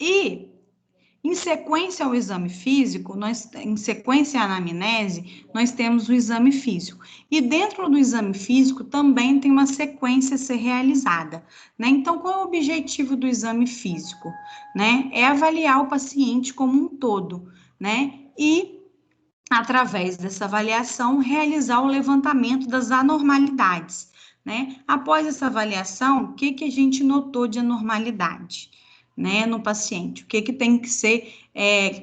E, em sequência ao exame físico, em sequência à anamnese, nós temos o exame físico. E dentro do exame físico também tem uma sequência a ser realizada, né? Então, qual é o objetivo do exame físico? Né? É avaliar o paciente como um todo, né? E, através dessa avaliação, realizar o levantamento das anormalidades, né? Após essa avaliação, o que a gente notou de anormalidade, né, no paciente? O que tem que ser,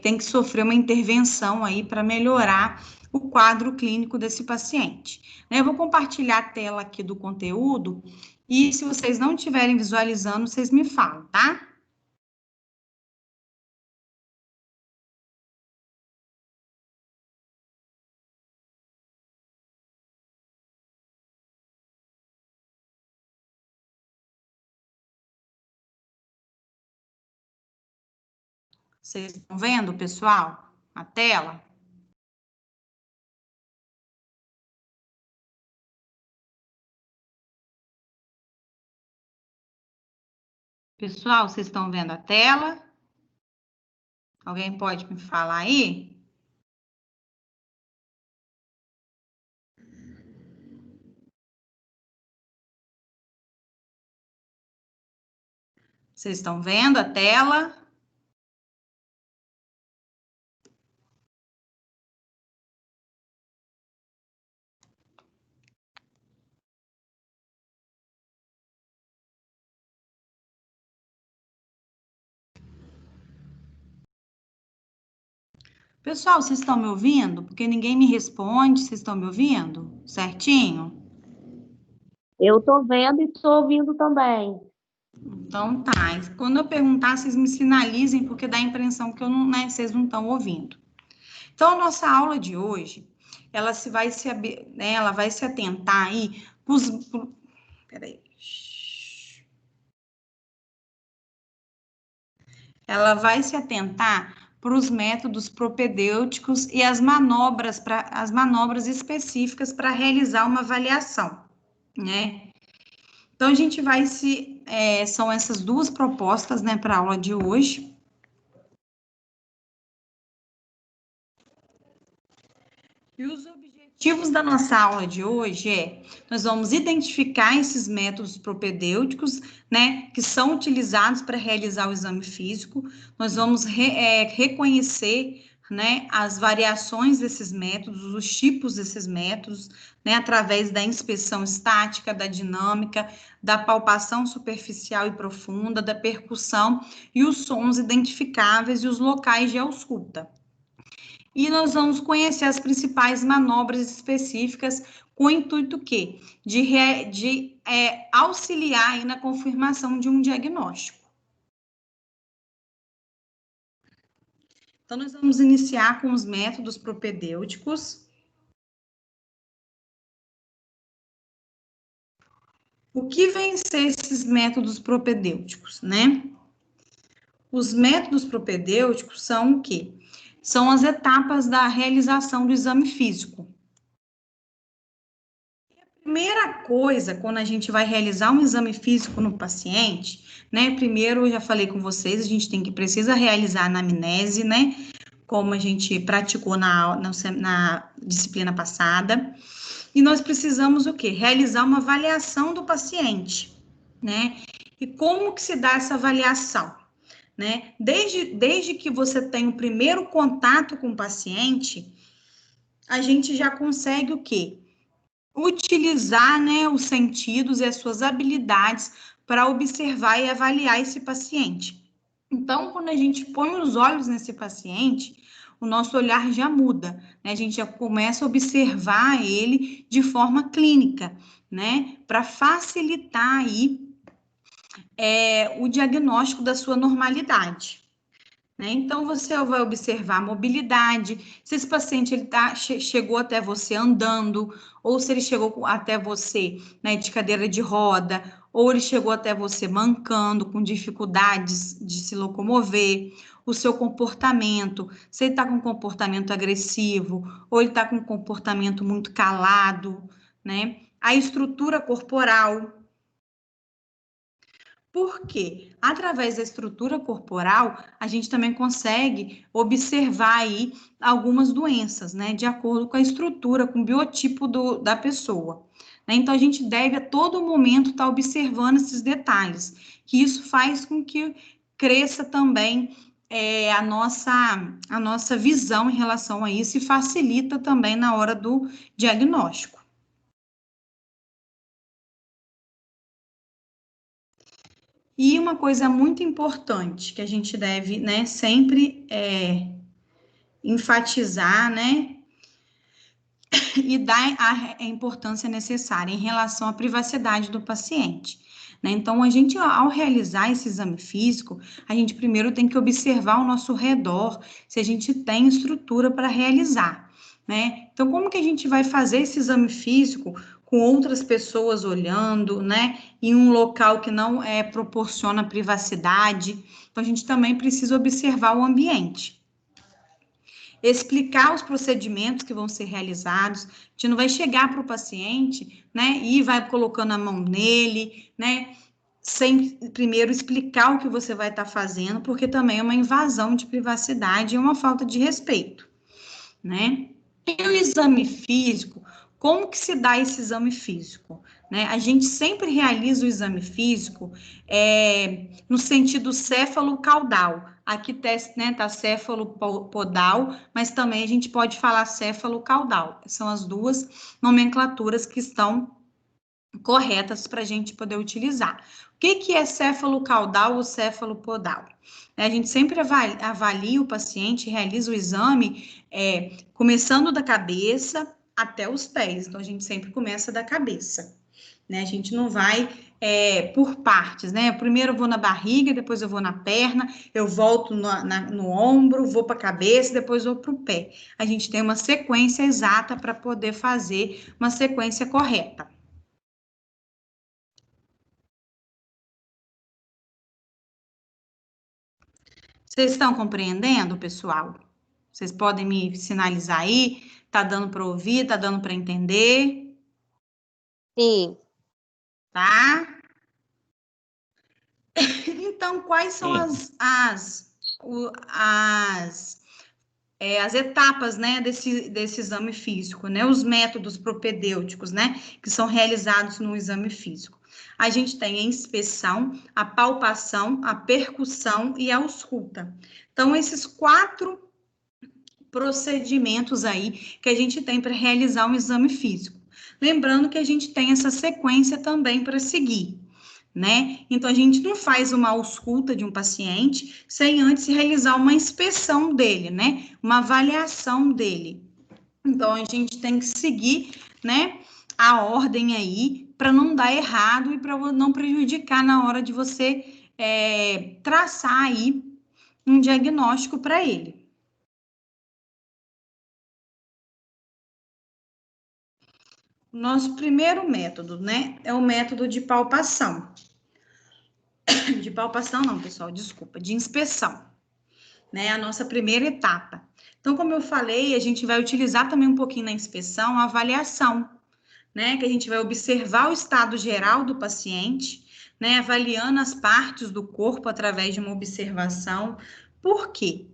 tem que sofrer uma intervenção aí para melhorar o quadro clínico desse paciente, né? Eu vou compartilhar a tela aqui do conteúdo e, se vocês não estiverem visualizando, vocês me falam, tá? Vocês estão vendo, pessoal, a tela? Pessoal, vocês estão vendo a tela? Alguém pode me falar aí? Vocês estão vendo a tela? Pessoal, vocês estão me ouvindo? Porque ninguém me responde. Vocês estão me ouvindo? Certinho? Eu estou vendo e estou ouvindo também. Então tá. Quando eu perguntar, vocês me sinalizem, porque dá a impressão que eu não, né, vocês não estão ouvindo. Então, a nossa aula de hoje, ela vai se atentar aí peraí. Ela vai se atentar para os métodos propedêuticos e as manobras específicas para realizar uma avaliação, né? Então, a gente são essas duas propostas, né, para a aula de hoje. E os objetivos da nossa aula de hoje nós vamos identificar esses métodos propedêuticos, né, que são utilizados para realizar o exame físico, nós vamos reconhecer, né, as variações desses métodos, os tipos desses métodos, né, através da inspeção estática, da dinâmica, da palpação superficial e profunda, da percussão e os sons identificáveis e os locais de ausculta. E nós vamos conhecer as principais manobras específicas com o intuito que? De auxiliar aí na confirmação de um diagnóstico. Então, nós vamos iniciar com os métodos propedêuticos. O que vem ser esses métodos propedêuticos, né? Os métodos propedêuticos são o quê? São as etapas da realização do exame físico. Primeira coisa, quando a gente vai realizar um exame físico no paciente, né? Primeiro, eu já falei com vocês, a gente precisa realizar a anamnese, né? Como a gente praticou na disciplina passada. E nós precisamos o quê? Realizar uma avaliação do paciente, né? E como que se dá essa avaliação? Né? Desde que você tem o primeiro contato com o paciente, a gente já consegue o quê? Utilizar, né, os sentidos e as suas habilidades para observar e avaliar esse paciente. Então, quando a gente põe os olhos nesse paciente, o nosso olhar já muda, né? A gente já começa a observar ele de forma clínica, né? Para facilitar aí o diagnóstico da sua normalidade. Né? Então, você vai observar a mobilidade, se esse paciente chegou até você andando, ou se ele chegou até você, né, de cadeira de roda, ou ele chegou até você mancando, com dificuldades de se locomover, o seu comportamento, se ele está com um comportamento agressivo, ou ele está com um comportamento muito calado, né? A estrutura corporal. Porque através da estrutura corporal, a gente também consegue observar aí algumas doenças, né, de acordo com a estrutura, com o biotipo da pessoa. Né? Então, a gente deve a todo momento estar observando esses detalhes, que isso faz com que cresça também a nossa visão em relação a isso e facilita também na hora do diagnóstico. E uma coisa muito importante que a gente deve, né, sempre enfatizar, né, e dar a importância necessária em relação à privacidade do paciente. Né? Então, a gente, ao realizar esse exame físico, a gente primeiro tem que observar ao nosso redor se a gente tem estrutura para realizar. Né? Então, como que a gente vai fazer esse exame físico com outras pessoas olhando, né? Em um local que não proporciona privacidade. Então, a gente também precisa observar o ambiente. Explicar os procedimentos que vão ser realizados. A gente não vai chegar para o paciente, né, e vai colocando a mão nele, né, sem primeiro explicar o que você vai estar fazendo, porque também é uma invasão de privacidade e uma falta de respeito, né? E o exame físico, como que se dá esse exame físico? Né? A gente sempre realiza o exame físico no sentido céfalo-caudal. Aqui tá céfalo-podal, mas também a gente pode falar céfalo-caudal. São as duas nomenclaturas que estão corretas para a gente poder utilizar. O que é céfalo-caudal ou céfalo-podal? A gente sempre avalia o paciente, realiza o exame começando da cabeça até os pés. Então, a gente sempre começa da cabeça. Né? A gente não vai por partes, né? Primeiro eu vou na barriga, depois eu vou na perna, eu volto no ombro, vou para a cabeça, depois vou para o pé. A gente tem uma sequência exata para poder fazer uma sequência correta. Vocês estão compreendendo, pessoal? Vocês podem me sinalizar aí? Tá dando para ouvir? Tá dando para entender? Sim. Tá? Então, quais são as etapas, né, desse exame físico, né? Os métodos propedêuticos, né, que são realizados no exame físico. A gente tem a inspeção, a palpação, a percussão e a ausculta. Então, esses 4 procedimentos aí que a gente tem para realizar um exame físico. Lembrando que a gente tem essa sequência também para seguir, né? Então, a gente não faz uma ausculta de um paciente sem antes realizar uma inspeção dele, né? Uma avaliação dele. Então, a gente tem que seguir, né, a ordem aí para não dar errado e para não prejudicar na hora de você traçar aí um diagnóstico para ele. Nosso primeiro método, né, é o método de palpação. De palpação não, pessoal, desculpa, de inspeção, né, a nossa primeira etapa. Então, como eu falei, a gente vai utilizar também um pouquinho na inspeção a avaliação, né, que a gente vai observar o estado geral do paciente, né, avaliando as partes do corpo através de uma observação. Por quê?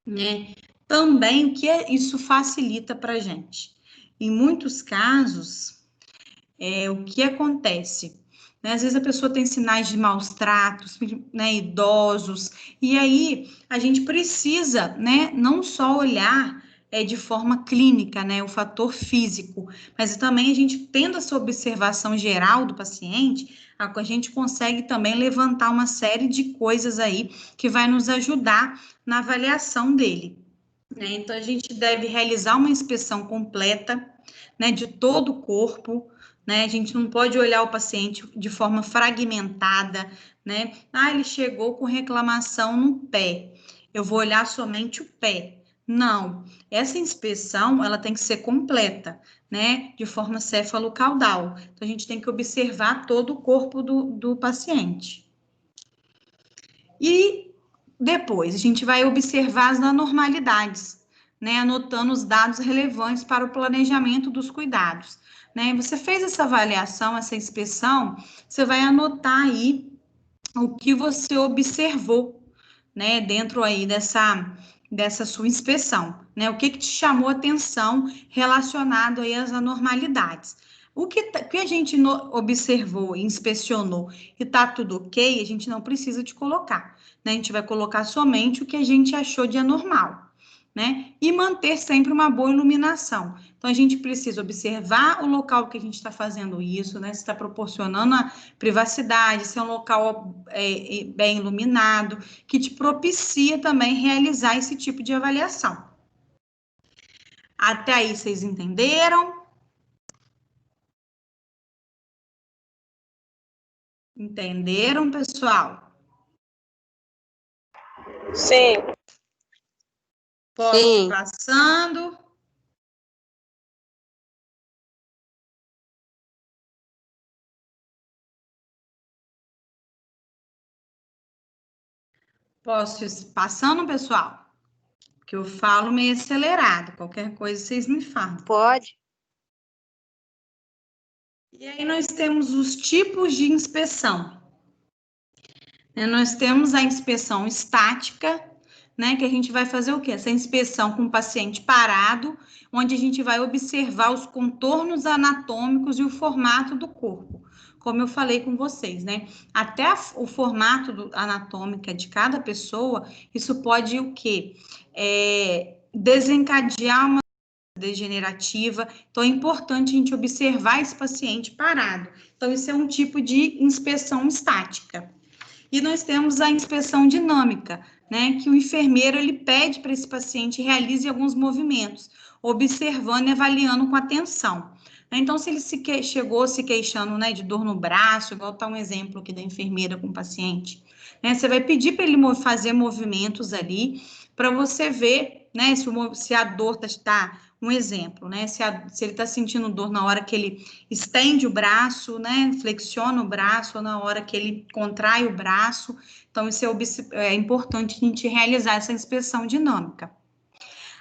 Né? Também o que isso facilita para a gente? Em muitos casos, o que acontece? Né? Às vezes a pessoa tem sinais de maus tratos, né, idosos, e aí a gente precisa, né, não só olhar de forma clínica, né, o fator físico, mas também a gente tendo essa observação geral do paciente, a gente consegue também levantar uma série de coisas aí que vai nos ajudar na avaliação dele. Né? Então, a gente deve realizar uma inspeção completa, né, de todo o corpo, né? A gente não pode olhar o paciente de forma fragmentada, né? Ah, ele chegou com reclamação no pé, eu vou olhar somente o pé. Não, essa inspeção, ela tem que ser completa, né? De forma céfalo-caudal. Então, a gente tem que observar todo o corpo do paciente. E depois, a gente vai observar as anormalidades, né? Anotando os dados relevantes para o planejamento dos cuidados. Né? Você fez essa avaliação, essa inspeção, você vai anotar aí o que você observou, né, dentro aí dessa sua inspeção, né? O que te chamou a atenção relacionado aí às anormalidades. O que a gente observou, inspecionou e tá tudo ok, a gente não precisa de colocar, né? A gente vai colocar somente o que a gente achou de anormal, né? E manter sempre uma boa iluminação. Então, a gente precisa observar o local que a gente está fazendo isso, né? Se está proporcionando a privacidade, se é um local bem iluminado, que te propicia também realizar esse tipo de avaliação. Até aí, vocês entenderam? Entenderam, pessoal? Sim. Posso ir passando? Posso ir passando, pessoal? Porque eu falo meio acelerado. Qualquer coisa vocês me falam. Pode. E aí nós temos os tipos de inspeção. Nós temos a inspeção estática, né, que a gente vai fazer o quê? Essa inspeção com o paciente parado, onde a gente vai observar os contornos anatômicos e o formato do corpo. Como eu falei com vocês, né? Até o formato anatômico de cada pessoa, isso pode o quê? Desencadear uma degenerativa. Então, é importante a gente observar esse paciente parado. Então, isso é um tipo de inspeção estática. E nós temos a inspeção dinâmica, né, que o enfermeiro ele pede para esse paciente realize alguns movimentos, observando e avaliando com atenção. Então, se ele chegou se queixando, né, de dor no braço, igual está um exemplo aqui da enfermeira com o paciente, né, você vai pedir para ele fazer movimentos ali, para você ver, né, se a dor está um exemplo, né? Se ele está sentindo dor na hora que ele estende o braço, né? Flexiona o braço, ou na hora que ele contrai o braço. Então, isso é importante a gente realizar essa inspeção dinâmica.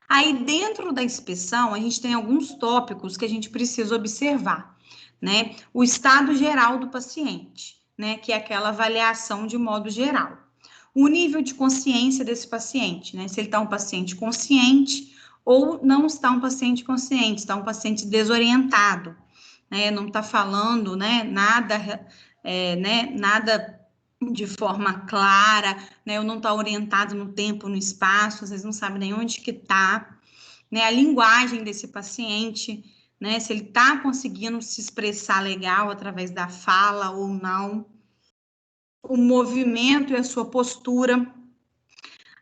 Aí, dentro da inspeção, a gente tem alguns tópicos que a gente precisa observar, né? O estado geral do paciente, né? Que é aquela avaliação de modo geral. O nível de consciência desse paciente, né? Se ele está um paciente consciente ou não está um paciente consciente, está um paciente desorientado, né? Não está falando, né? Nada de forma clara, né? Ou não está orientado no tempo, no espaço, vocês não sabem nem onde que está, né? A linguagem desse paciente, né? Se ele está conseguindo se expressar legal através da fala ou não, o movimento e a sua postura,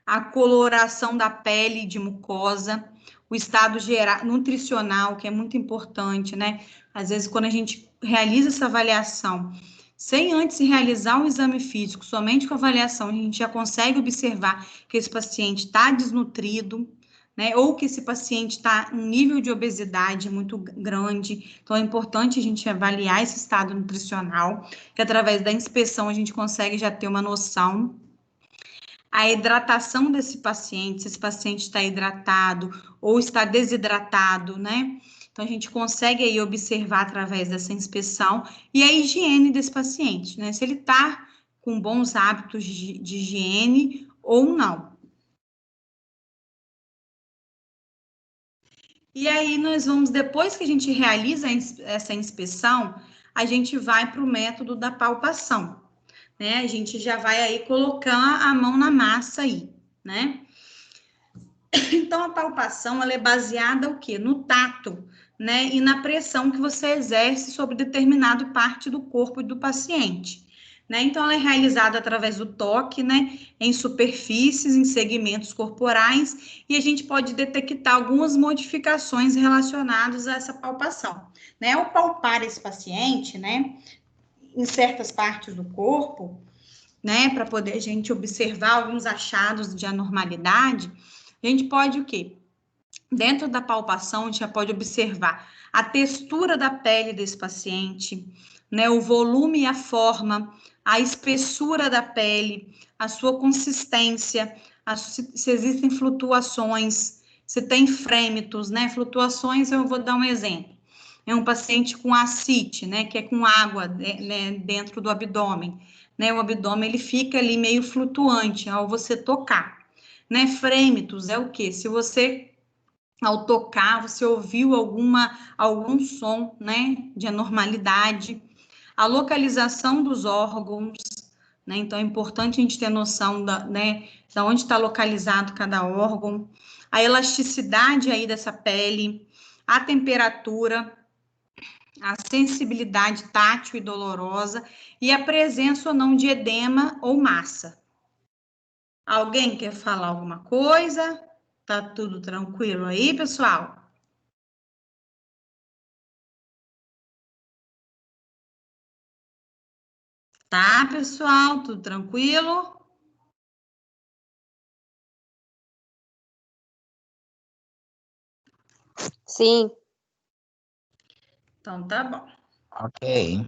a coloração da pele de mucosa, o estado geral, nutricional, que é muito importante, né? Às vezes, quando a gente realiza essa avaliação, sem antes realizar um exame físico, somente com a avaliação, a gente já consegue observar que esse paciente está desnutrido, né? Ou que esse paciente está em um nível de obesidade muito grande. Então, é importante a gente avaliar esse estado nutricional, que através da inspeção a gente consegue já ter uma noção. A hidratação desse paciente, se esse paciente está hidratado ou está desidratado, né? Então, a gente consegue aí observar através dessa inspeção e a higiene desse paciente, né? Se ele está com bons hábitos de higiene ou não. E aí, nós vamos, depois que a gente realiza essa inspeção, a gente vai para o método da palpação, né? A gente já vai aí colocar a mão na massa aí, né? Então, a palpação, ela é baseada o quê? No tato, né? E na pressão que você exerce sobre determinada parte do corpo do paciente, né? Então, ela é realizada através do toque, né? Em superfícies, em segmentos corporais, e a gente pode detectar algumas modificações relacionadas a essa palpação, né? Ao palpar esse paciente, né? Em certas partes do corpo, né? Para poder a gente observar alguns achados de anormalidade, a gente pode o quê? Dentro da palpação, a gente já pode observar a textura da pele desse paciente, né? O volume e a forma, a espessura da pele, a sua consistência, se existem flutuações, se tem frêmitos, né? Flutuações, eu vou dar um exemplo. É um paciente com ascite, né? Que é com água, né, dentro do abdômen, né? O abdômen, ele fica ali meio flutuante ao você tocar, né? Frêmitos é o quê? Se você, ao tocar, você ouviu algum som, né? De anormalidade. A localização dos órgãos, né? Então, é importante a gente ter noção né, da onde está localizado cada órgão, a elasticidade aí dessa pele, a temperatura, a sensibilidade tátil e dolorosa e a presença ou não de edema ou massa. Alguém quer falar alguma coisa? Tá tudo tranquilo aí, pessoal? Tá, pessoal? Tudo tranquilo? Sim. Então tá bom. Ok.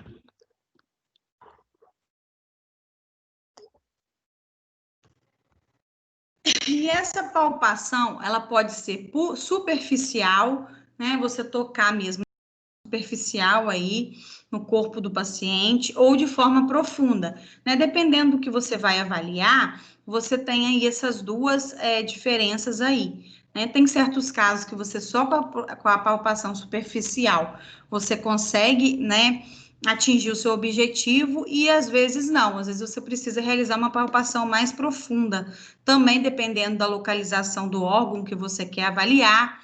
E essa palpação, ela pode ser superficial, né? Você tocar mesmo superficial aí no corpo do paciente ou de forma profunda, né? Dependendo do que você vai avaliar, você tem aí essas duas diferenças aí, né? Tem certos casos que você só com a palpação superficial você consegue, né? Atingir o seu objetivo e às vezes não, às vezes você precisa realizar uma palpação mais profunda, também dependendo da localização do órgão que você quer avaliar.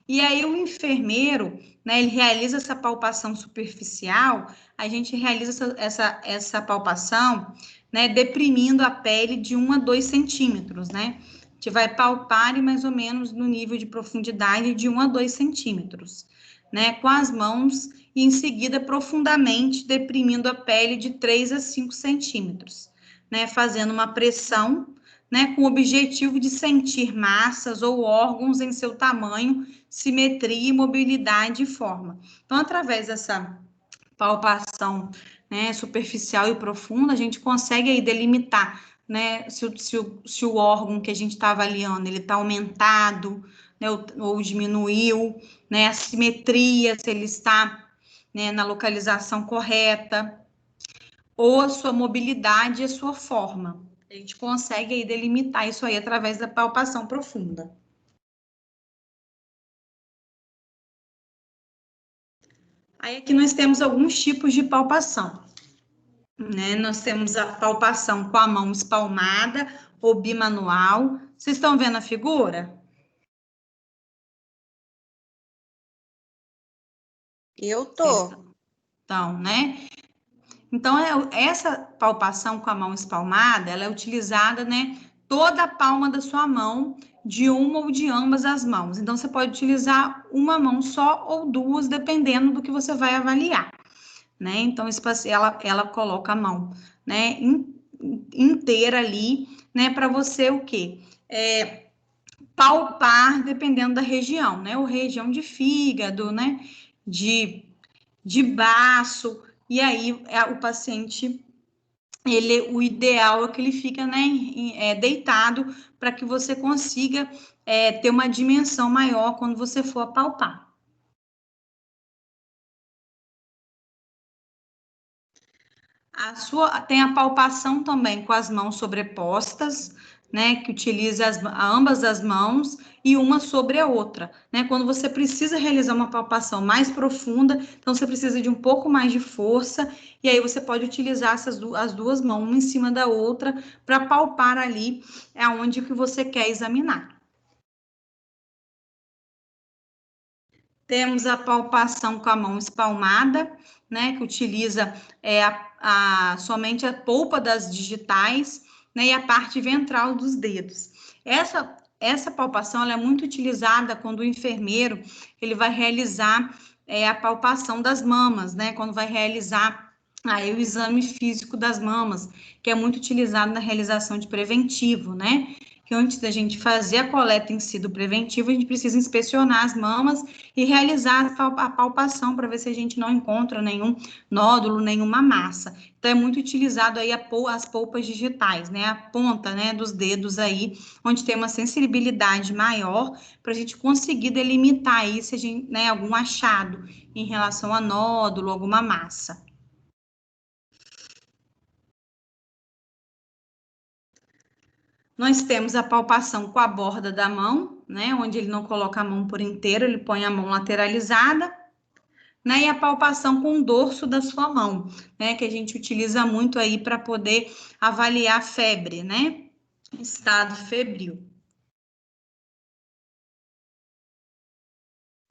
E aí o enfermeiro, né, ele realiza essa palpação superficial, a gente realiza essa palpação, né, deprimindo a pele de 1 a 2 centímetros, né? A gente vai palpar mais ou menos no nível de profundidade de 1 a 2 centímetros, né, com as mãos e em seguida profundamente deprimindo a pele de 3 a 5 centímetros, né, fazendo uma pressão, né, com o objetivo de sentir massas ou órgãos em seu tamanho, simetria, mobilidade e forma. Então, através dessa palpação, né, superficial e profunda, a gente consegue aí delimitar, né, se o órgão que a gente está avaliando, ele está aumentado, né, ou diminuiu, né, a simetria, se ele está, né, na localização correta, ou a sua mobilidade e a sua forma. A gente consegue aí delimitar isso aí através da palpação profunda. Aí aqui nós temos alguns tipos de palpação, né? Nós temos a palpação com a mão espalmada ou bimanual. Vocês estão vendo a figura? Eu Vocês tô. estão, né? Então, essa palpação com a mão espalmada, ela é utilizada, né? Toda a palma da sua mão, de uma ou de ambas as mãos. Então, você pode utilizar uma mão só ou duas, dependendo do que você vai avaliar, né? Então, ela coloca a mão, né? Inteira ali, né? Para você o quê? Palpar, dependendo da região, né? Ou região de fígado, né? De baço, e aí o paciente, o ideal é que ele fica, né, deitado para que você consiga ter uma dimensão maior quando você for apalpar. Tem a palpação também com as mãos sobrepostas, né, que utiliza ambas as mãos e uma sobre a outra, né? Quando você precisa realizar uma palpação mais profunda, então você precisa de um pouco mais de força, e aí você pode utilizar as duas mãos, uma em cima da outra, para palpar ali aonde que você quer examinar. Temos a palpação com a mão espalmada, né, que utiliza somente a polpa das digitais, né, e a parte ventral dos dedos. Essa palpação ela é muito utilizada quando o enfermeiro ele vai realizar a palpação das mamas, né, quando vai realizar aí o exame físico das mamas, que é muito utilizado na realização de preventivo, né? Que antes da gente fazer a coleta em si do preventivo, a gente precisa inspecionar as mamas e realizar a palpação para ver se a gente não encontra nenhum nódulo, nenhuma massa. Então, é muito utilizado aí as polpas digitais, né? A ponta, né, dos dedos aí, onde tem uma sensibilidade maior para a gente conseguir delimitar aí se a gente, né, algum achado em relação a nódulo, alguma massa. Nós temos a palpação com a borda da mão, né? Onde ele não coloca a mão por inteiro, ele põe a mão lateralizada, né? E a palpação com o dorso da sua mão, né? Que a gente utiliza muito aí para poder avaliar a febre, né? Estado febril.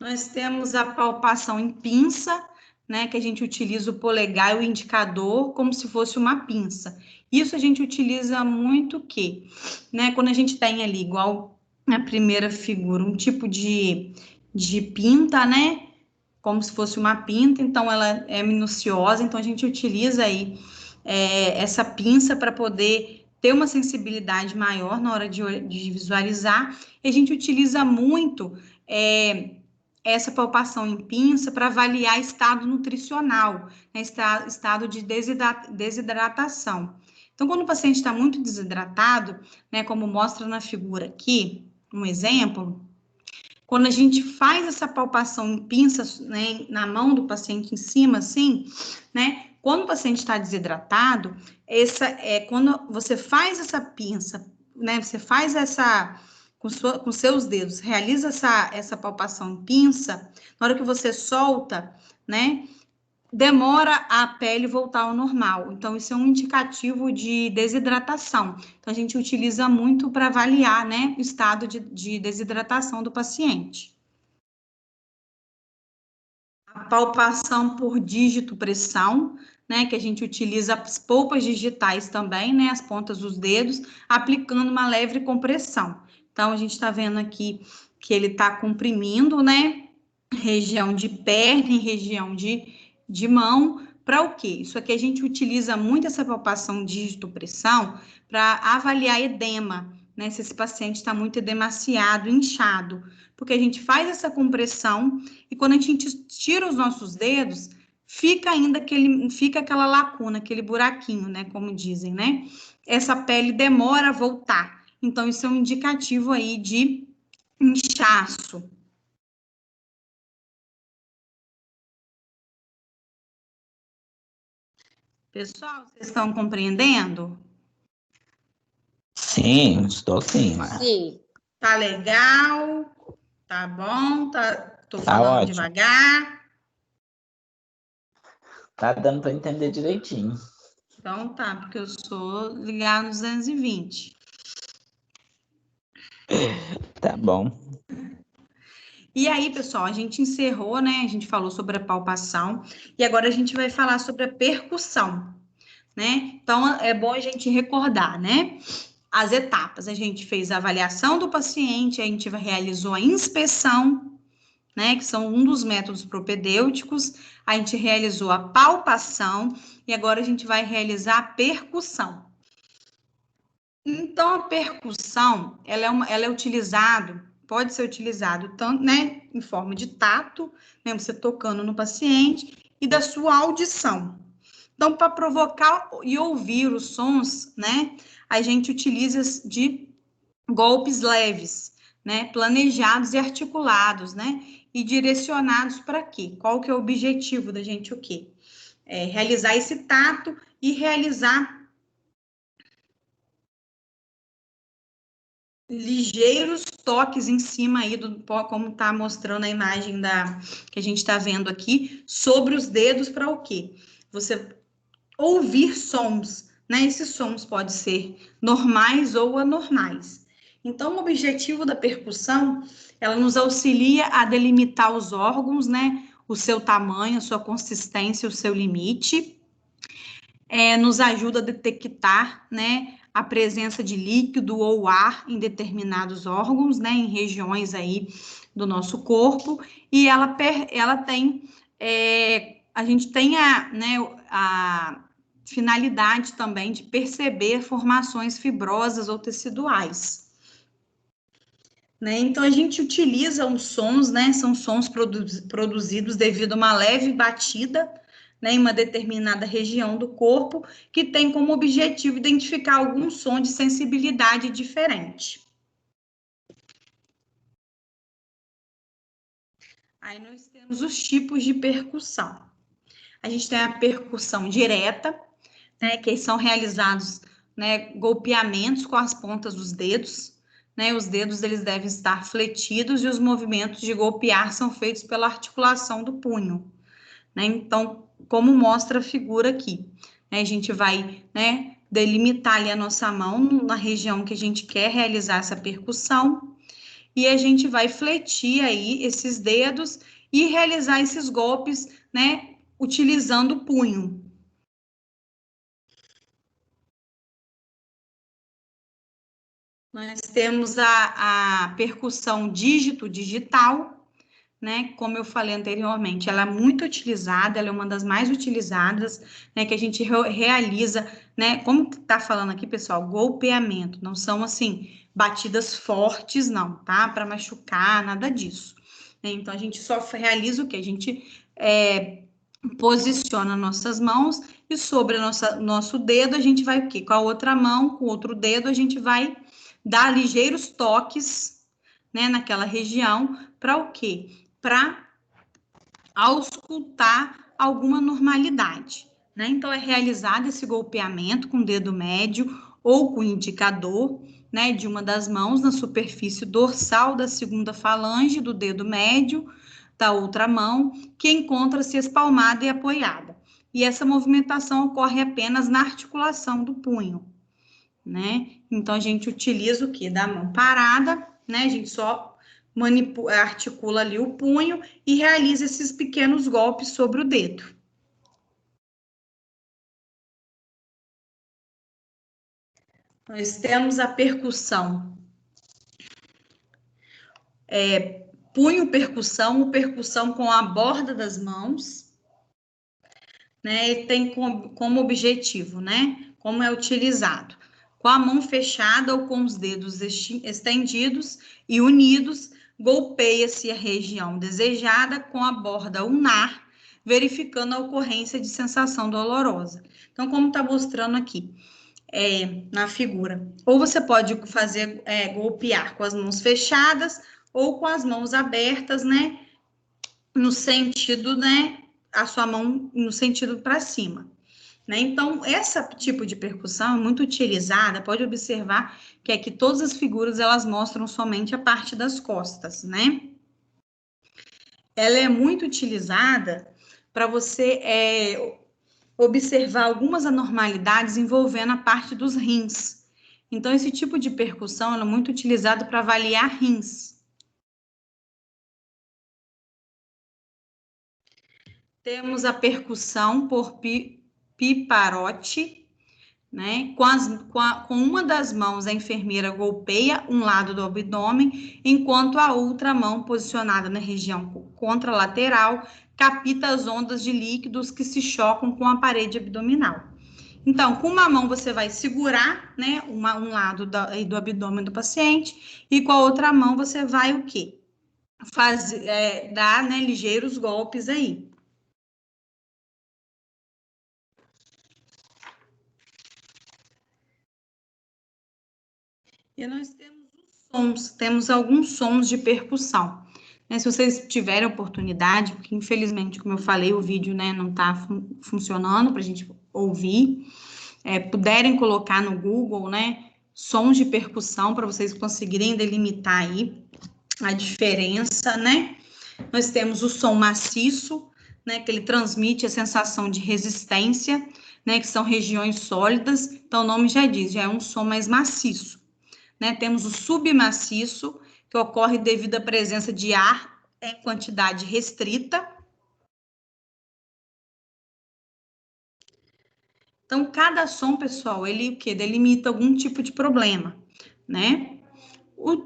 Nós temos a palpação em pinça, né, que a gente utiliza o polegar e o indicador como se fosse uma pinça. Isso a gente utiliza muito né, quando a gente tem ali, igual na primeira figura, um tipo de pinta, né, como se fosse uma pinta, então ela é minuciosa, então a gente utiliza aí essa pinça para poder ter uma sensibilidade maior na hora de visualizar, e a gente utiliza muito essa palpação em pinça para avaliar estado nutricional, né, estado de desidratação. Então, quando o paciente está muito desidratado, né, como mostra na figura aqui, um exemplo, quando a gente faz essa palpação em pinça, né, na mão do paciente em cima, assim, né, quando o paciente está desidratado, quando você faz essa pinça, né, você faz essa com seus dedos, realiza essa palpação em pinça, na hora que você solta, né, demora a pele voltar ao normal. Então, isso é um indicativo de desidratação. Então, a gente utiliza muito para avaliar, né, o estado de desidratação do paciente. A palpação por dígito pressão, né, que a gente utiliza as polpas digitais também, né, as pontas dos dedos, aplicando uma leve compressão. Então, a gente está vendo aqui que ele está comprimindo, né, região de perna e região de mão, para o quê? Isso aqui a gente utiliza muito essa palpação dígito-pressão para avaliar edema, né, se esse paciente está muito edemaciado, inchado, porque a gente faz essa compressão e quando a gente tira os nossos dedos, fica ainda fica aquela lacuna, aquele buraquinho, né, como dizem, né? Essa pele demora a voltar. Então, isso é um indicativo aí de inchaço. Pessoal, vocês estão compreendendo? Sim, estou sim, Mara. Sim. Tá legal? Tá bom? Tô Tá falando ótimo. devagar? Tá dando para entender direitinho. Então tá, porque eu sou ligado nos 220. Tá bom. E aí, pessoal, a gente encerrou, né? A gente falou sobre a palpação e agora a gente vai falar sobre a percussão, né? Então é bom a gente recordar, né? As etapas. A gente fez a avaliação do paciente, a gente realizou a inspeção, né? Que são um dos métodos propedêuticos. A gente realizou a palpação e agora a gente vai realizar a percussão. Então, a percussão, ela é utilizado, pode ser utilizado tanto, né, em forma de tato, né, você tocando no paciente, e da sua audição. Então, para provocar e ouvir os sons, né, a gente utiliza de golpes leves, né, planejados e articulados, né, e direcionados para quê? Qual que é o objetivo da gente o quê? Realizar esse tato e realizar ligeiros toques em cima aí do como está mostrando a imagem que a gente está vendo aqui, sobre os dedos para o quê? Você ouvir sons, né? Esses sons podem ser normais ou anormais. Então, o objetivo da percussão, ela nos auxilia a delimitar os órgãos, né? O seu tamanho, a sua consistência, o seu limite, nos ajuda a detectar, né, a presença de líquido ou ar em determinados órgãos, né, em regiões aí do nosso corpo, e ela tem, a gente tem a finalidade também de perceber formações fibrosas ou teciduais. Né? Então, a gente utiliza os sons, né, são sons produzidos devido a uma leve batida, né, em uma determinada região do corpo, que tem como objetivo identificar algum som de sensibilidade diferente. Aí nós temos os tipos de percussão. A gente tem a percussão direta, né, que são realizados né, golpeamentos com as pontas dos dedos, né, os dedos eles devem estar fletidos e os movimentos de golpear são feitos pela articulação do punho, né, então, como mostra a figura aqui, né, a gente vai, né, delimitar ali a nossa mão na região que a gente quer realizar essa percussão, e a gente vai fletir aí esses dedos e realizar esses golpes, né, utilizando o punho. Nós temos a percussão dígito-digital, né? Como eu falei anteriormente, ela é muito utilizada, ela é uma das mais utilizadas, né? Que a gente realiza, né? Como tá falando aqui, pessoal, golpeamento, não são assim, batidas fortes, não, tá? Para machucar, nada disso. Né? Então, a gente só realiza o que? A gente posiciona nossas mãos e sobre nosso dedo, a gente vai o quê? Com a outra mão, com o outro dedo, a gente vai dar ligeiros toques, né, naquela região, para o quê? Para auscultar alguma normalidade, né? Então, é realizado esse golpeamento com o dedo médio ou com o indicador, né, de uma das mãos na superfície dorsal da segunda falange do dedo médio da outra mão, que encontra-se espalmada e apoiada. E essa movimentação ocorre apenas na articulação do punho, né? Então, a gente utiliza o quê? Da mão parada, né? A gente só articula ali o punho e realiza esses pequenos golpes sobre o dedo. Nós temos a percussão. Punho percussão, percussão com a borda das mãos, né? E tem como objetivo, né? Como é utilizado? Com a mão fechada ou com os dedos estendidos e unidos, golpeia-se a região desejada com a borda ulnar, verificando a ocorrência de sensação dolorosa. Então, como está mostrando aqui na figura, ou você pode fazer golpear com as mãos fechadas ou com as mãos abertas, né? No sentido, né? A sua mão no sentido para cima. Né? Então, esse tipo de percussão é muito utilizada, pode observar que aqui todas as figuras, elas mostram somente a parte das costas, né? Ela é muito utilizada para você observar algumas anormalidades envolvendo a parte dos rins. Então, esse tipo de percussão é muito utilizado para avaliar rins. Temos a percussão por piparote, né? Com uma das mãos, a enfermeira golpeia um lado do abdômen, enquanto a outra mão, posicionada na região contralateral, capta as ondas de líquidos que se chocam com a parede abdominal. Então, com uma mão você vai segurar, né, um lado do abdômen do paciente, e com a outra mão você vai o quê? Dar, né, ligeiros golpes aí. E nós temos os sons, temos alguns sons de percussão. Né, se vocês tiverem oportunidade, porque infelizmente, como eu falei, o vídeo, né, não está funcionando para a gente ouvir, puderem colocar no Google, né, sons de percussão para vocês conseguirem delimitar aí a diferença, né? Nós temos o som maciço, né, que ele transmite a sensação de resistência, né, que são regiões sólidas, então o nome já diz, já é um som mais maciço. Né? Temos o submaciço, que ocorre devido à presença de ar em quantidade restrita. Então, cada som, pessoal, ele delimita algum tipo de problema, né?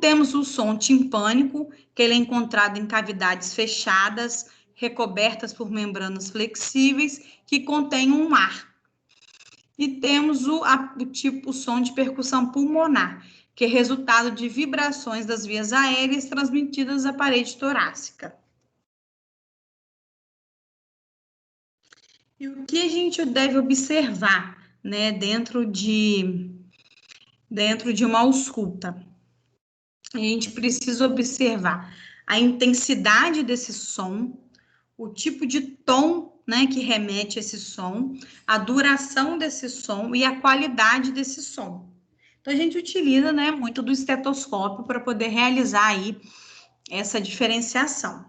Temos o som timpânico, que ele é encontrado em cavidades fechadas, recobertas por membranas flexíveis, que contêm um ar. E temos o som de percussão pulmonar, que é resultado de vibrações das vias aéreas transmitidas à parede torácica. E o que a gente deve observar, né, dentro de uma ausculta? A gente precisa observar a intensidade desse som, o tipo de tom né, que remete a esse som, a duração desse som e a qualidade desse som. Então, a gente utiliza, né, muito do estetoscópio para poder realizar aí essa diferenciação.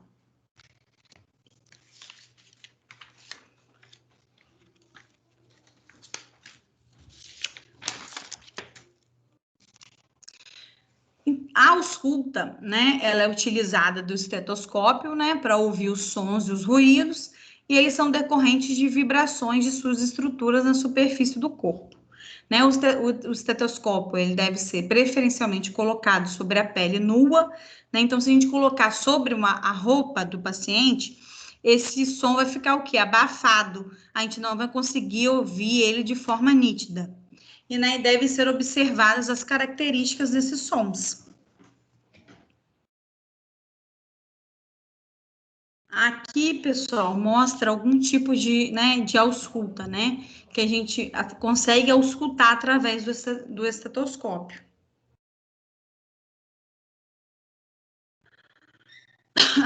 A ausculta, né, ela é utilizada do estetoscópio, né, para ouvir os sons e os ruídos, e eles são decorrentes de vibrações de suas estruturas na superfície do corpo. Né, o estetoscópio, ele deve ser preferencialmente colocado sobre a pele nua, né, então se a gente colocar sobre a roupa do paciente, esse som vai ficar o quê? Abafado, a gente não vai conseguir ouvir ele de forma nítida. E, né, devem ser observadas as características desses sons. Aqui, pessoal, mostra algum tipo de, né, de ausculta, né? Que a gente consegue auscultar através do estetoscópio.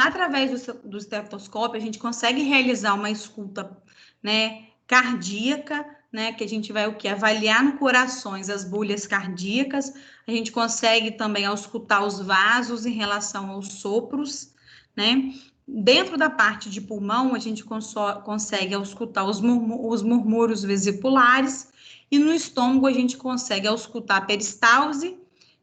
Através do estetoscópio, a gente consegue realizar uma escuta, né, cardíaca, né, que a gente vai o quê? Avaliar no corações as bolhas cardíacas, a gente consegue também auscultar os vasos em relação aos sopros, né? Dentro da parte de pulmão, a gente consegue auscultar os murmúrios vesiculares, e no estômago a gente consegue auscultar a peristalse,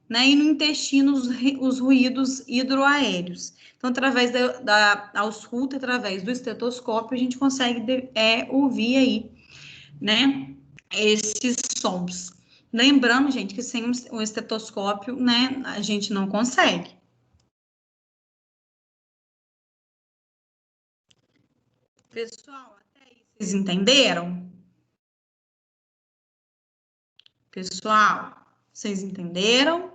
né? E no intestino os ruídos hidroaéreos. Então, através da ausculta, através do estetoscópio, a gente consegue ouvir aí, né, esses sons. Lembrando, gente, que sem um estetoscópio, né, a gente não consegue. Pessoal, até aí vocês entenderam? Pessoal, vocês entenderam?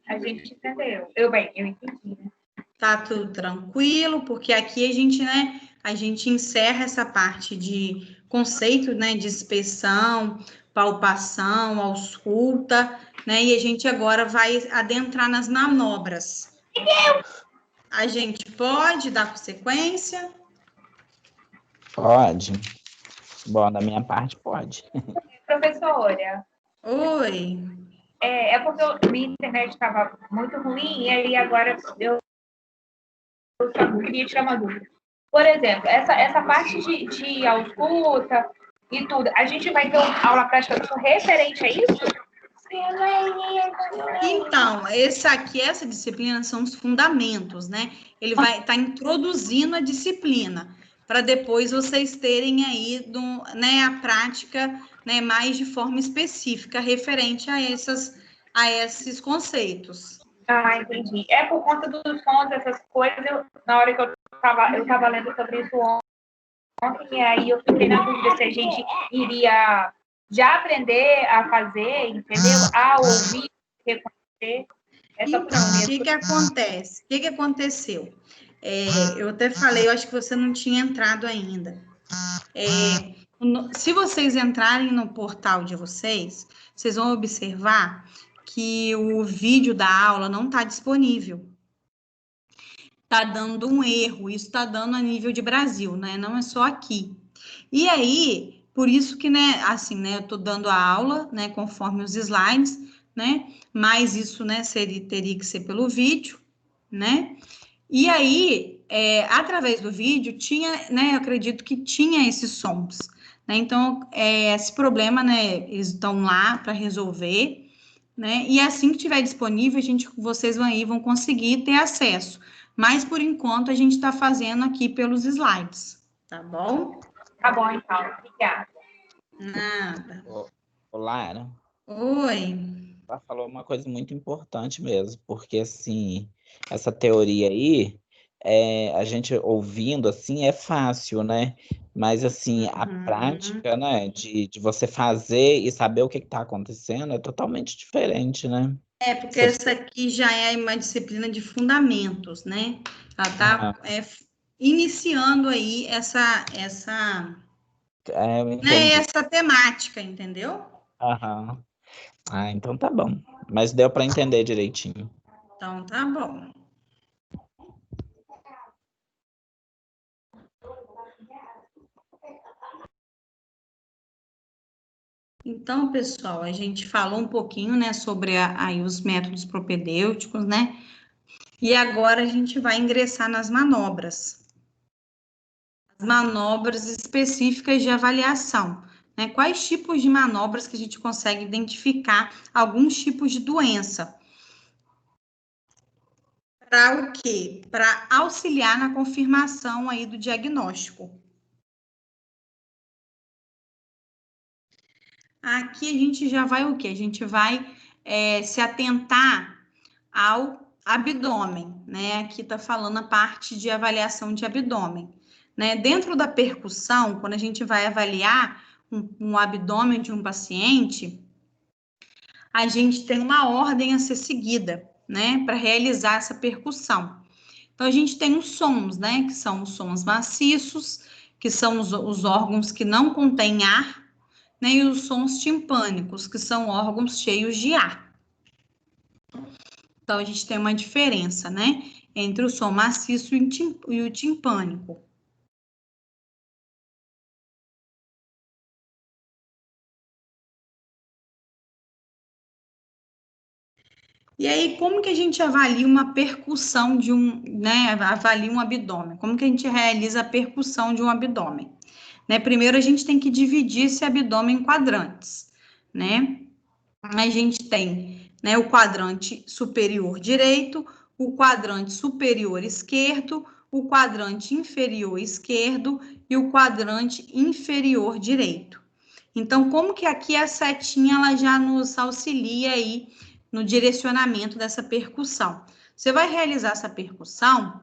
A gente entendeu. Eu entendi, né? Tá tudo tranquilo, porque aqui a gente, né, a gente encerra essa parte de conceito, né, de inspeção, palpação, ausculta, né, e a gente agora vai adentrar nas manobras. A gente pode dar sequência? Pode. Bom, da minha parte, pode. Professora, Oi. é porque minha internet estava muito ruim e aí agora eu só queria tirar uma dúvida. Por exemplo, essa parte de ausculta e tudo, a gente vai ter uma aula prática referente a isso? Então, essa disciplina são os fundamentos, né? Ele vai estar introduzindo a disciplina, para depois vocês terem aí né, a prática, né, mais de forma específica, referente a esses conceitos. Ah, entendi. É por conta dos sons, essas coisas, na hora que eu estava lendo sobre isso ontem, e aí eu fiquei na dúvida se a gente iria já aprender a fazer, entendeu? A ouvir, reconhecer. Então, o que acontece? O que aconteceu? Eu até falei, eu acho que você não tinha entrado ainda. Se vocês entrarem no portal de vocês, vocês vão observar que o vídeo da aula não está disponível. Está dando um erro, isso está dando a nível de Brasil, né? Não é só aqui. E aí, por isso que, né, assim, né, eu estou dando a aula, né, conforme os slides, né? Mas isso, né, teria que ser pelo vídeo, né? E aí, através do vídeo, tinha, né, eu acredito que tinha esses sons, né? Então, esse problema, né, eles estão lá para resolver, né? E assim que tiver disponível, vocês vão conseguir ter acesso. Mas, por enquanto, a gente está fazendo aqui pelos slides, tá bom? Tá bom, então. Obrigada. Nada. Ô, Lara, Oi. ela falou uma coisa muito importante mesmo, porque, assim, essa teoria aí, a gente ouvindo, assim, é fácil, né? Mas, assim, a prática, né, de você fazer e saber o que está acontecendo é totalmente diferente, né? Porque essa aqui já é uma disciplina de fundamentos, né? Ela está iniciando aí essa eu né, entendi. essa temática, entendeu? Aham. Ah, então tá bom. Mas deu para entender direitinho. Então, tá bom. Então, pessoal, a gente falou um pouquinho, né, sobre aí os métodos propedêuticos, né? E agora a gente vai ingressar nas manobras. As manobras específicas de avaliação, né? Quais tipos de manobras que a gente consegue identificar alguns tipos de doença? Para o quê? Para auxiliar na confirmação aí do diagnóstico. Aqui a gente já vai o quê? A gente vai se atentar ao abdômen, né? Aqui está falando a parte de avaliação de abdômen, né? Dentro da percussão, quando a gente vai avaliar um abdômen de um paciente, a gente tem uma ordem a ser seguida, né? Para realizar essa percussão. Então, a gente tem os sons, né? Que são os sons maciços, que são os órgãos que não contêm ar, né? E os sons timpânicos, que são órgãos cheios de ar. Então, a gente tem uma diferença, né? Entre o som maciço e o timpânico. E aí, como que a gente avalia uma percussão de né? Avalia um abdômen? Como que a gente realiza a percussão de um abdômen? Né? Primeiro, a gente tem que dividir esse abdômen em quadrantes, né? A gente tem, né, o quadrante superior direito, o quadrante superior esquerdo, o quadrante inferior esquerdo e o quadrante inferior direito. Então, como que aqui a setinha ela já nos auxilia aí no direcionamento dessa percussão? Você vai realizar essa percussão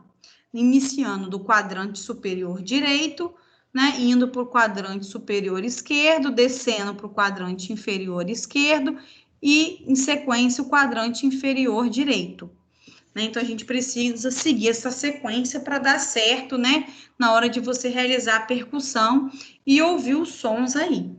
iniciando do quadrante superior direito, né, indo para o quadrante superior esquerdo, descendo para o quadrante inferior esquerdo e, em sequência, o quadrante inferior direito. Né? Então, a gente precisa seguir essa sequência para dar certo, né, na hora de você realizar a percussão e ouvir os sons aí.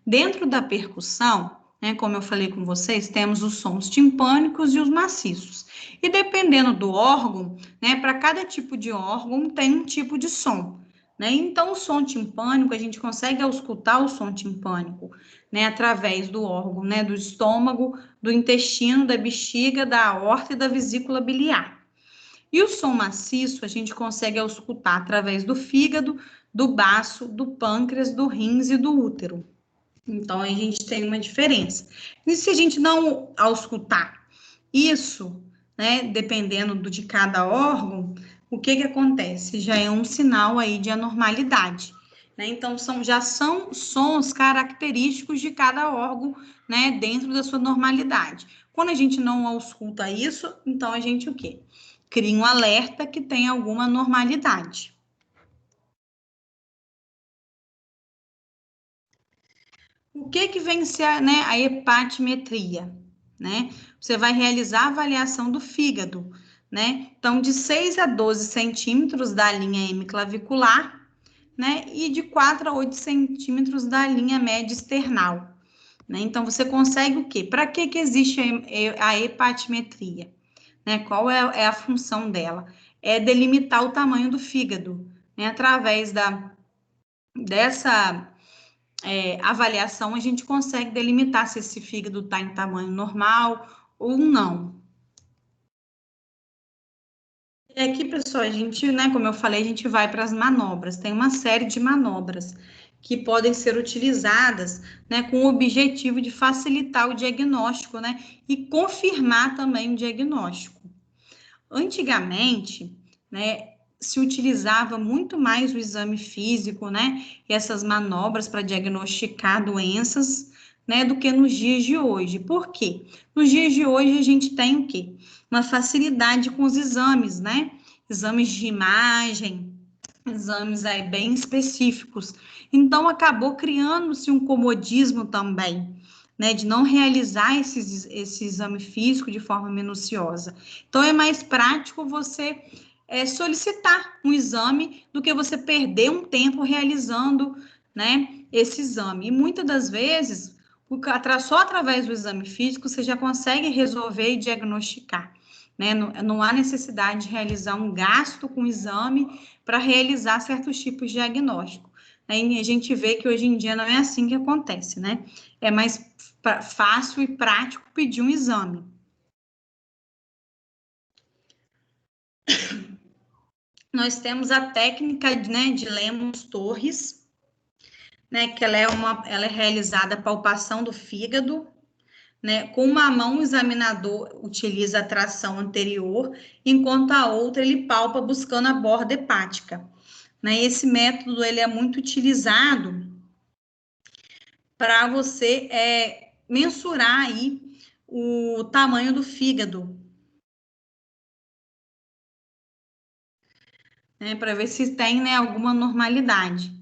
Dentro da percussão, né, como eu falei com vocês, temos os sons timpânicos e os maciços. E dependendo do órgão, né, para cada tipo de órgão tem um tipo de som. Né? Então, o som timpânico, a gente consegue auscultar o som timpânico, né, através do órgão, né, do estômago, do intestino, da bexiga, da aorta e da vesícula biliar. E o som maciço, a gente consegue auscultar através do fígado, do baço, do pâncreas, do rins e do útero. Então, a gente tem uma diferença. E se a gente não auscultar isso, né, dependendo de cada órgão, o que que acontece? Já é um sinal aí de anormalidade, né? Então, já são sons característicos de cada órgão, né, dentro da sua normalidade. Quando a gente não ausculta isso, então a gente o quê? Cria um alerta que tem alguma anormalidade. O que vem ser, né, a hepatimetria, né? Você vai realizar a avaliação do fígado, né? Então, de 6 a 12 centímetros da linha hemiclavicular, né? E de 4 a 8 centímetros da linha média external, né? Então, você consegue o quê? Para que existe a hepatimetria? Né? Qual é a função dela? É delimitar o tamanho do fígado, né? Através dessa avaliação, a gente consegue delimitar se esse fígado está em tamanho normal ou não. E aqui, pessoal, a gente, né, como eu falei, a gente vai para as manobras. Tem uma série de manobras que podem ser utilizadas, né, com o objetivo de facilitar o diagnóstico, né, e confirmar também o diagnóstico. Antigamente, né, se utilizava muito mais o exame físico, né, e essas manobras para diagnosticar doenças, né, do que nos dias de hoje. Por quê? Nos dias de hoje a gente tem o quê? Uma facilidade com os exames, né? Exames de imagem, exames aí bem específicos. Então, acabou criando-se um comodismo também, né, de não realizar esse exame físico de forma minuciosa. Então, é mais prático você solicitar um exame do que você perder um tempo realizando, né, esse exame. E muitas das vezes, Só através do exame físico você já consegue resolver e diagnosticar, né? Não há necessidade de realizar um gasto com exame para realizar certos tipos de diagnóstico. Aí a gente vê que hoje em dia não é assim que acontece, né? É mais fácil e prático pedir um exame. Nós temos a técnica, né, de Lemos-Torres, né, que ela é realizada a palpação do fígado, né, com uma mão o examinador utiliza a tração anterior, enquanto a outra ele palpa buscando a borda hepática. Né? Esse método ele é muito utilizado para você mensurar aí o tamanho do fígado, né, para ver se tem, né, alguma normalidade.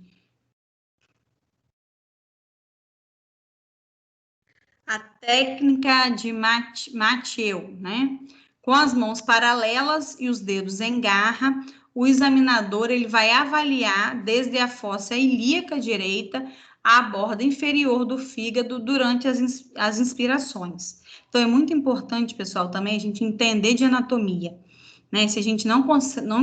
A técnica de Mathieu, né? Com as mãos paralelas e os dedos em garra, o examinador ele vai avaliar desde a fossa ilíaca direita à borda inferior do fígado durante as inspirações. Então, é muito importante, pessoal, também a gente entender de anatomia, né? Se a gente não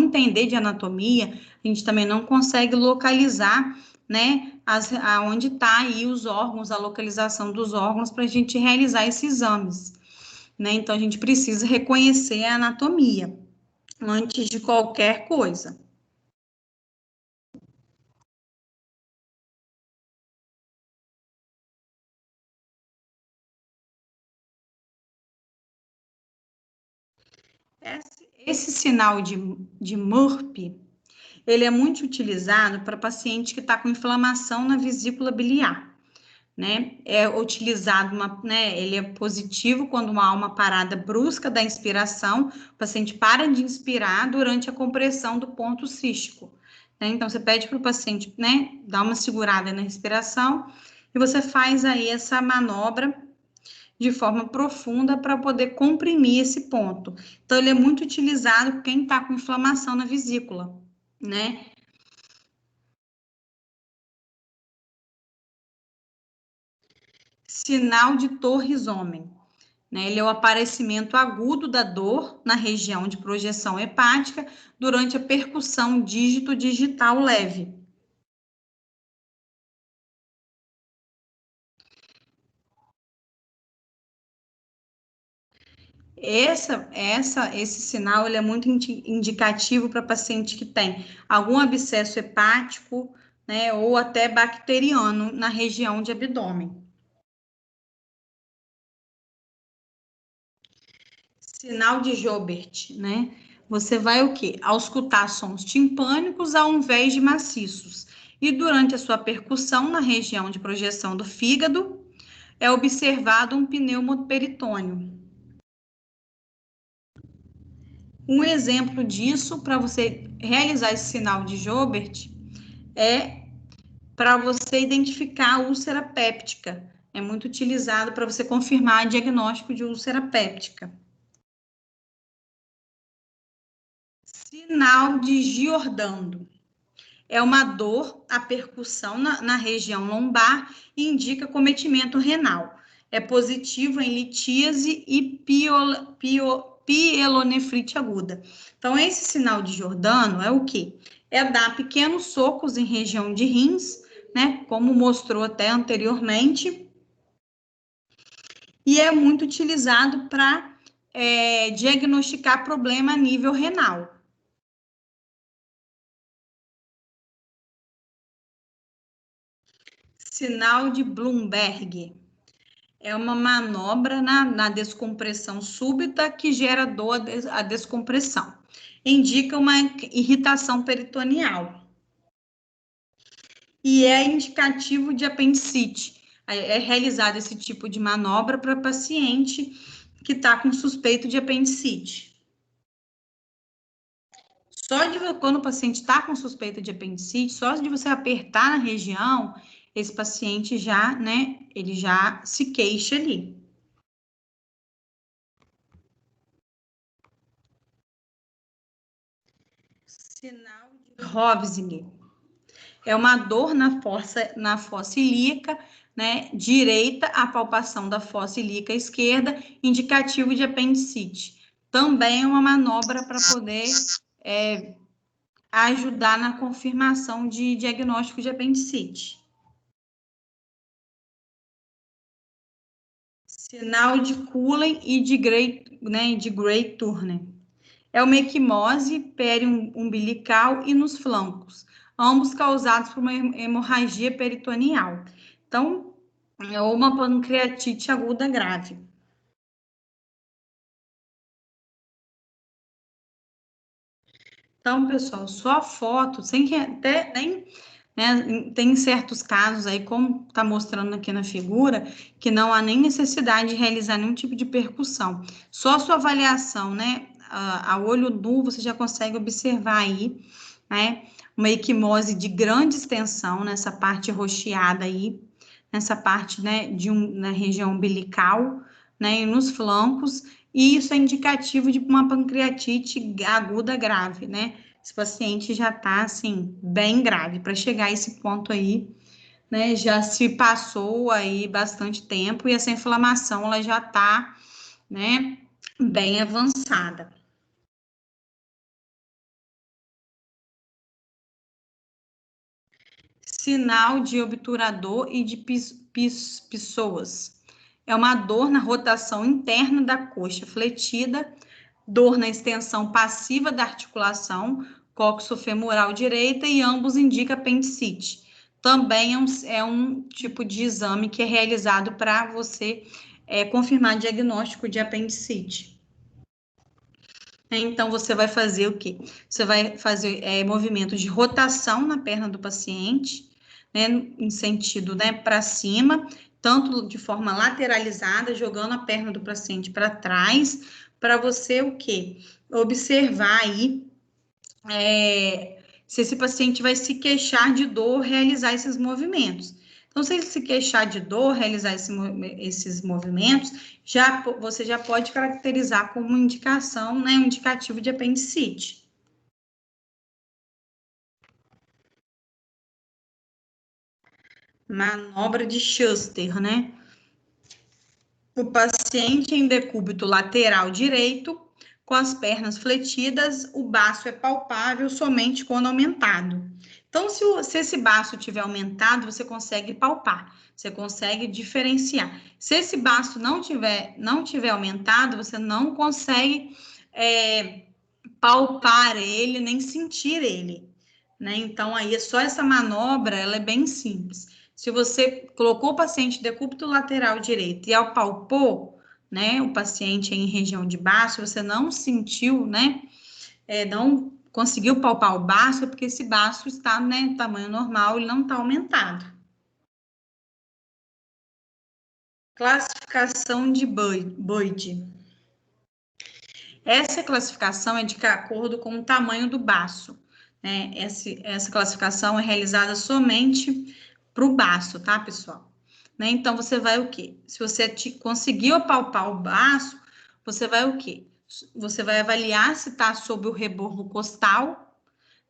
entender de anatomia, a gente também não consegue localizar, né, aonde está aí os órgãos, a localização dos órgãos para a gente realizar esses exames, né? Então, a gente precisa reconhecer a anatomia antes de qualquer coisa. Esse sinal de Murphy, ele é muito utilizado para paciente que está com inflamação na vesícula biliar. Né? É utilizado, né? Ele é positivo quando há uma parada brusca da inspiração, o paciente para de inspirar durante a compressão do ponto cístico. Né? Então, você pede para o paciente, né, dar uma segurada na respiração e você faz aí essa manobra de forma profunda para poder comprimir esse ponto. Então, ele é muito utilizado por quem está com inflamação na vesícula, né? Sinal de Torres-Homem. Né? Ele é o aparecimento agudo da dor na região de projeção hepática durante a percussão dígito-digital leve. Esse sinal ele é muito indicativo para paciente que tem algum abscesso hepático, né, ou até bacteriano na região de abdômen. Sinal de Joubert, né? Você vai o quê? Auscultar sons timpânicos ao invés de maciços. E durante a sua percussão na região de projeção do fígado, é observado um pneumoperitônio. Um exemplo disso, para você realizar esse sinal de Joubert, é para você identificar a úlcera péptica. É muito utilizado para você confirmar o diagnóstico de úlcera péptica. Sinal de Giordano. É uma dor, a percussão na região lombar e indica cometimento renal. É positivo em litíase e pielonefrite aguda. Então, esse sinal de Giordano é o quê? É dar pequenos socos em região de rins, né? Como mostrou até anteriormente. E é muito utilizado para diagnosticar problema a nível renal. Sinal de Bloomberg. É uma manobra na descompressão súbita que gera dor à descompressão. Indica uma irritação peritoneal. E é indicativo de apendicite. É realizado esse tipo de manobra para paciente que está com suspeito de apendicite. Quando o paciente está com suspeita de apendicite, só de você apertar na região, esse paciente já, né, ele já se queixa ali. Sinal de Rovsing. É uma dor na fossa ilíaca né, direita, a palpação da fossa ilíaca esquerda, indicativo de apendicite. Também é uma manobra para poder ajudar na confirmação de diagnóstico de apendicite. Sinal de Cullen e de Gray-Turner. É uma equimose periumbilical e nos flancos, ambos causados por uma hemorragia peritoneal. Então, é uma pancreatite aguda grave. Então, pessoal, só a foto, sem que até nem, né, tem certos casos aí, como está mostrando aqui na figura, que não há nem necessidade de realizar nenhum tipo de percussão. Só a sua avaliação, né, a olho nu, você já consegue observar aí, né, uma equimose de grande extensão nessa parte roxeada aí, nessa parte, né, na região umbilical, né, e nos flancos, e isso é indicativo de uma pancreatite aguda grave, né? Esse paciente já está, assim, bem grave. Para chegar a esse ponto aí, né, já se passou aí bastante tempo e essa inflamação, ela já está, né, bem avançada. Sinal de obturador e de pessoas. É uma dor na rotação interna da coxa fletida, dor na extensão passiva da articulação coxofemoral direita e ambos indicam apendicite. Também é um tipo de exame que é realizado para você confirmar diagnóstico de apendicite. Então, você vai fazer o quê? Você vai fazer movimento de rotação na perna do paciente, né, em sentido, né, para cima, tanto de forma lateralizada, jogando a perna do paciente para trás, para você o quê? Observar aí se esse paciente vai se queixar de dor, realizar esses movimentos. Então, se ele se queixar de dor, realizar esses movimentos, você já pode caracterizar como indicação, né, um indicativo de apendicite. Manobra de Schuster, né? O paciente em decúbito lateral direito, com as pernas fletidas, o baço é palpável somente quando aumentado. Então, se esse baço tiver aumentado, você consegue palpar, você consegue diferenciar. Se esse baço não tiver aumentado, você não consegue palpar ele, nem sentir ele, né? Então, aí, só essa manobra, ela é bem simples. Se você colocou o paciente decúbito lateral direito e apalpou, né, o paciente em região de baço, você não sentiu, né, não conseguiu palpar o baço, é porque esse baço está, né, tamanho normal, ele não está aumentado. Classificação de Boyd. Essa classificação é de acordo com o tamanho do baço, né? Essa classificação é realizada somente para o baço, tá, pessoal? Né? Então, você vai o quê? Se você conseguiu apalpar o baço, você vai o quê? Você vai avaliar se está sob o rebordo costal,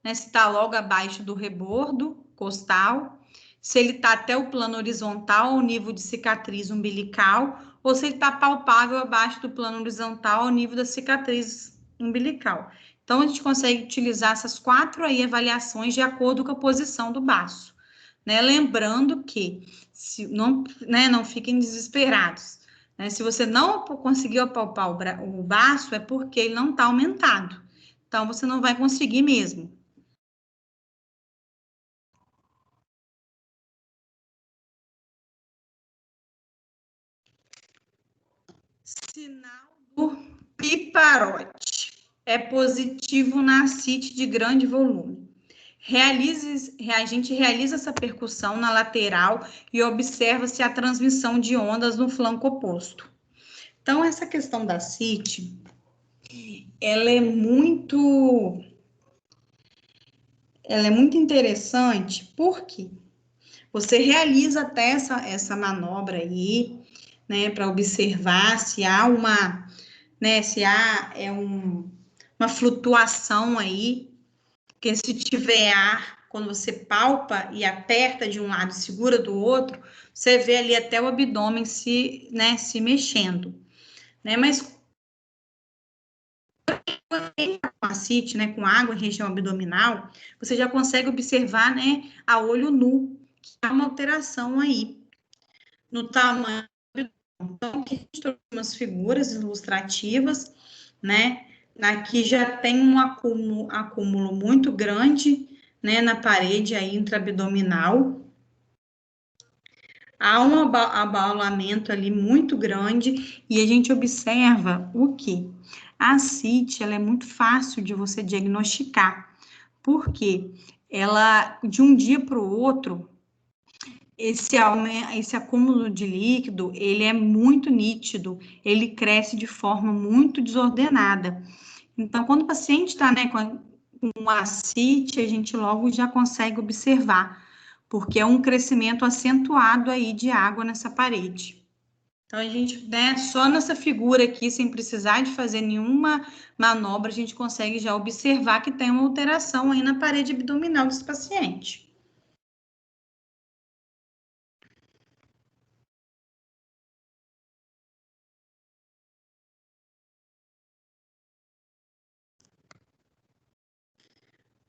né? Se está logo abaixo do rebordo costal, se ele está até o plano horizontal, ao nível de cicatriz umbilical, ou se ele está palpável abaixo do plano horizontal, ao nível da cicatriz umbilical. Então, a gente consegue utilizar essas 4 aí avaliações de acordo com a posição do baço, né? Lembrando que, não fiquem desesperados, né? Se você não conseguiu apalpar o baço, é porque ele não está aumentado. Então, você não vai conseguir mesmo. Sinal do Piparote. É positivo na ascite de grande volume. A gente realiza essa percussão na lateral e observa se há transmissão de ondas no flanco oposto. Então, essa questão da ascite, ela é muito interessante, porque você realiza até essa manobra aí, né, para observar se há uma flutuação aí, porque se tiver ar quando você palpa e aperta de um lado e segura do outro, você vê ali até o abdômen se, né, se mexendo, né? Mas com ascite, né, com água em região abdominal, você já consegue observar, né, a olho nu, que há uma alteração aí no tamanho. Então, aqui a gente trouxe umas figuras ilustrativas, né? Aqui já tem um acúmulo muito grande, né, na parede aí intraabdominal. Há um abaulamento ali muito grande e a gente observa o quê? A ascite, ela é muito fácil de você diagnosticar, porque ela, de um dia para o outro, esse acúmulo de líquido, ele é muito nítido, ele cresce de forma muito desordenada. Então, quando o paciente está, né, com ascite, a gente logo já consegue observar, porque é um crescimento acentuado aí de água nessa parede. Então, a gente, né, só nessa figura aqui, sem precisar de fazer nenhuma manobra, a gente consegue já observar que tem uma alteração aí na parede abdominal desse paciente.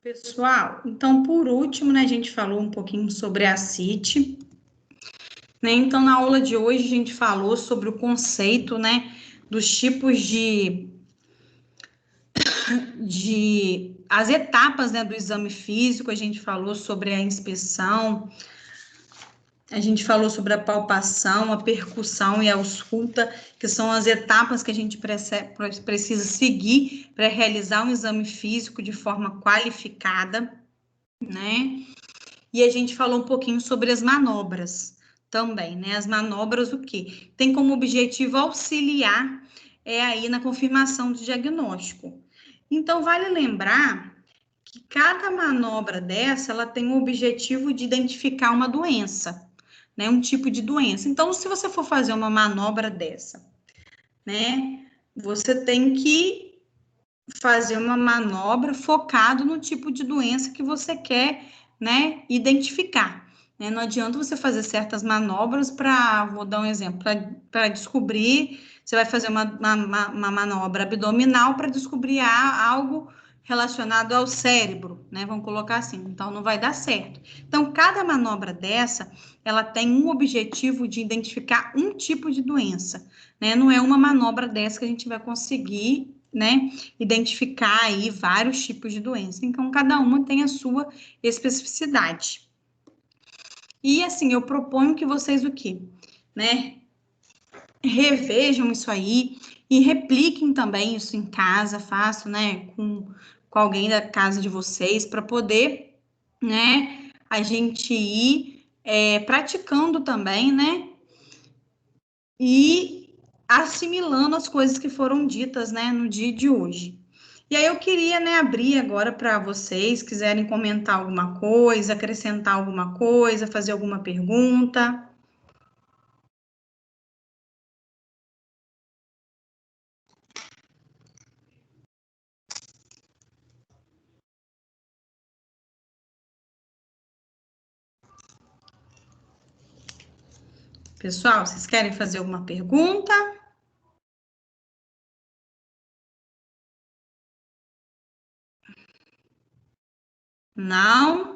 Pessoal, então, por último, né, a gente falou um pouquinho sobre a ascite, né? Então, na aula de hoje, a gente falou sobre o conceito, né, dos tipos as etapas, né, do exame físico, a gente falou sobre a inspeção, a gente falou sobre a palpação, a percussão e a ausculta, que são as etapas que a gente precisa seguir para realizar um exame físico de forma qualificada, né? E a gente falou um pouquinho sobre as manobras também, né? As manobras, o quê? Tem como objetivo auxiliar aí na confirmação do diagnóstico. Então, vale lembrar que cada manobra dessa, ela tem o objetivo de identificar uma doença, né? Um tipo de doença. Então, se você for fazer uma manobra dessa, né? Você tem que fazer uma manobra focado no tipo de doença que você quer, né, identificar. Né? Não adianta você fazer certas manobras vou dar um exemplo, para descobrir, você vai fazer uma manobra abdominal para descobrir algo relacionado ao cérebro, né? Vamos colocar assim, então não vai dar certo. Então, cada manobra dessa, ela tem um objetivo de identificar um tipo de doença, né? Não é uma manobra dessa que a gente vai conseguir, né, identificar aí vários tipos de doença. Então, cada uma tem a sua especificidade. E, assim, eu proponho que vocês o quê? Né, revejam isso aí e repliquem também isso em casa, façam, né, com alguém da casa de vocês, para poder, né, a gente ir praticando também, né, e assimilando as coisas que foram ditas, né, no dia de hoje. E aí eu queria, né, abrir agora para vocês, quiserem comentar alguma coisa, acrescentar alguma coisa, fazer alguma pergunta. Pessoal, vocês querem fazer alguma pergunta? Não?